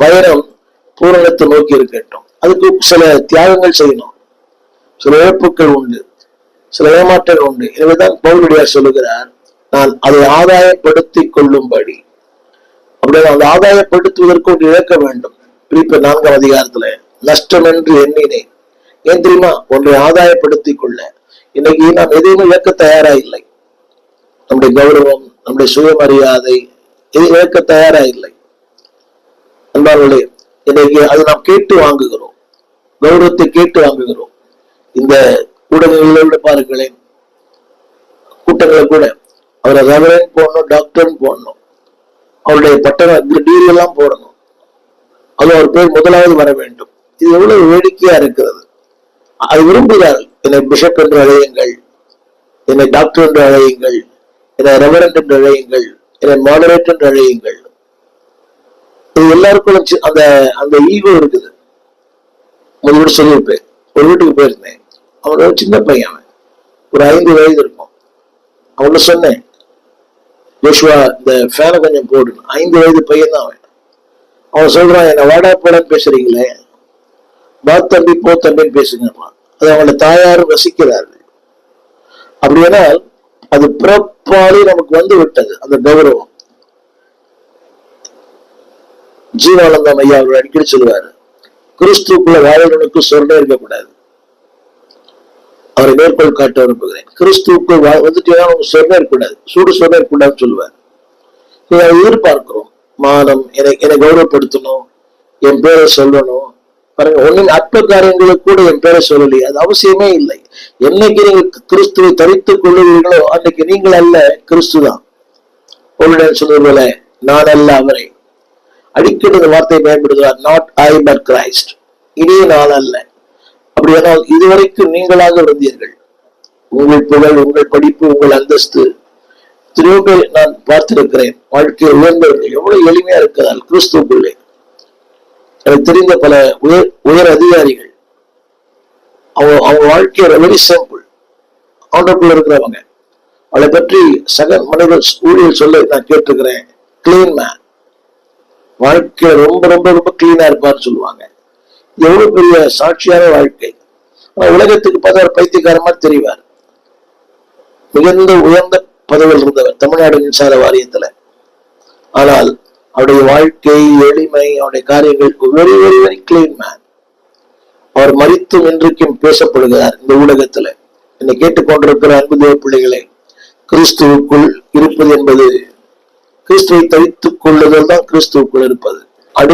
பயணம் பூரணத்தை நோக்கி இருக்கட்டும். அதுக்கு சில தியாகங்கள் செய்யணும், சில இழப்புகள் உண்டு, சில ஏமாற்றங்கள் உண்டு. எனவேதான் பவுலடியார் சொல்லுகிறார், நான் அதை ஆதாயப்படுத்திக் கொள்ளும்படி. அப்படியே அந்த ஆதாயப்படுத்துவதற்கு ஒன்று இழக்க வேண்டும். பிலிப்பியர் 4ஆம் அதிகாரத்துல நஷ்டம் என்று எண்ணினேன். ஏன் தெரியுமா? ஒன்றை ஆதாயப்படுத்திக் கொள்ள. இன்னைக்கு நாம் எதையுமே இழக்க தயாரா இல்லை. நம்முடைய கௌரவம், நம்முடைய சுயமரியாதை, எதை இழக்க தயாரா இல்லை. அன்பார்களே, இன்னைக்கு அது நாம் கேட்டு வாங்குகிறோம், கௌரவத்தை கேட்டு வாங்குகிறோம். இந்த ஊடகங்களோட பாருங்களேன், கூட்டங்களை கூட அவரை ரெவரண்ட் போடணும், டாக்டர்னு போடணும், அவருடைய பட்டண டிகிரி எல்லாம் போடணும், அது அவர் பேர் முதலாவது வர வேண்டும். இது எவ்வளவு வேடிக்கையா இருக்கிறது. அது விரும்புகிறார்கள். என்னை பிஷப் என்று அழையுங்கள், என்னை டாக்டர் என்று அழையுங்கள், என்னை ரெவரண்ட் என்று அழையுங்கள், என்னை மாடரேட் என்று அழையுங்கள். இது எல்லாருக்கும் அந்த அந்த ஈகோ இருக்குது. முதல்ல சொல்லியிருப்பேன், ஒரு வீட்டுக்கு போயிருந்தேன். அவனோட சின்ன பையன், ஒரு 5 வயது இருக்கும். அவன்கிட்ட சொன்னேன், யோசுவா இந்த ஃபேனை கொஞ்சம் போடு. 5 வயது பையன் தான் அவன். அவன் சொல்றான், என்ன வாடா போடன்னு பேசுறீங்களே, வா தம்பி போ தம்பின்னு பேசுங்கப்பா. அது அவங்களோட தாயாரும் ரசிக்கிறார்கள். அப்படியானால் அது பிறப்பாலே நமக்கு வந்து விட்டது அந்த கௌரவம். ஜீவானந்தம் ஐயா அவர் அடிக்கடி சொல்லுவாரு, கிறிஸ்துக்குள்ள வாழவனுக்கு சொர்ணம் இருக்கக்கூடாது. அவரை மேற்கோள் காட்ட விரும்புகிறேன். கிறிஸ்துக்குள் வந்துட்டீங்கன்னா நமக்கு சொர்ணம் இருக்கக்கூடாது, சூடு சொர்ணம் இருக்கக்கூடாதுன்னு சொல்லுவார். அதை எதிர்பார்க்கிறோம். மானம், என்னை கௌரவப்படுத்தணும், என் பேரை சொல்லணும். பாருங்க, ஒன்னின் அற்ப காரியங்களுக்கு கூட என் பேரை சொல்லலையே, அது அவசியமே இல்லை. என்னைக்கு நீங்க கிறிஸ்துவை தரித்துக் கொள்ளுவீர்களோ அன்னைக்கு நீங்கள் அல்ல, கிறிஸ்து தான். ஒருடன் சொல்வது போல, நான் அல்ல அவரை. அடிக்கடி இந்த வார்த்தையை பயன்படுத்துவார், நாட் ஐ பட் கிரைஸ்ட். இதே நான் அல்ல. அப்படியானால் இதுவரைக்கும் நீங்களாக இருந்தீர்கள். உங்கள் புகழ், உங்கள் படிப்பு, உங்கள் அந்தஸ்து, திரும்ப நான் பார்த்திருக்கிறேன். வாழ்க்கையை உயர்ந்தவர்கள் எவ்வளவு எளிமையா இருக்கிறார் கிறிஸ்துவுக்குள்ளே. எனக்கு தெரிந்த பல உயர் அதிகாரிகள், அவங்க வாழ்க்கையோட வெரி சிம்பிள். ஆண்டோக்குள்ள இருக்கிறவங்க, அவளை பற்றி சக மனிதர் ஊழியர் சொல்ல நான் கேட்டிருக்கிறேன், கிளீன் மேன். வாழ்க்கையில ரொம்ப ரொம்ப ரொம்ப கிளீனா இருப்பார்னு சொல்லுவாங்க. எவ்வளவு பெரிய சாட்சியான வாழ்க்கை. உலகத்துக்கு பார்த்தா ஒரு பைத்தியக்காரமா தெரிவார். மிகுந்த உயர்ந்த பதவியில் இருந்தவர் தமிழ்நாடு மின்சார வாரியத்துல. ஆனால் அவருடைய வாழ்க்கை, எளிமை, அவருடைய காரியங்கள் very very very clean man. அவர் மரித்தும் இன்றைக்கும் பேசப்படுகிறார் இந்த ஊடகத்துல. என்னை கேட்டுக்கொண்டிருக்கிற அன்பு தேவ பிள்ளைகளே, கிறிஸ்துவுக்குள் இருப்பது என்பது, கிறிஸ்துவை தரித்துக் கொள்ளுதல் தான் கிறிஸ்துவுக்குள் இருப்பது.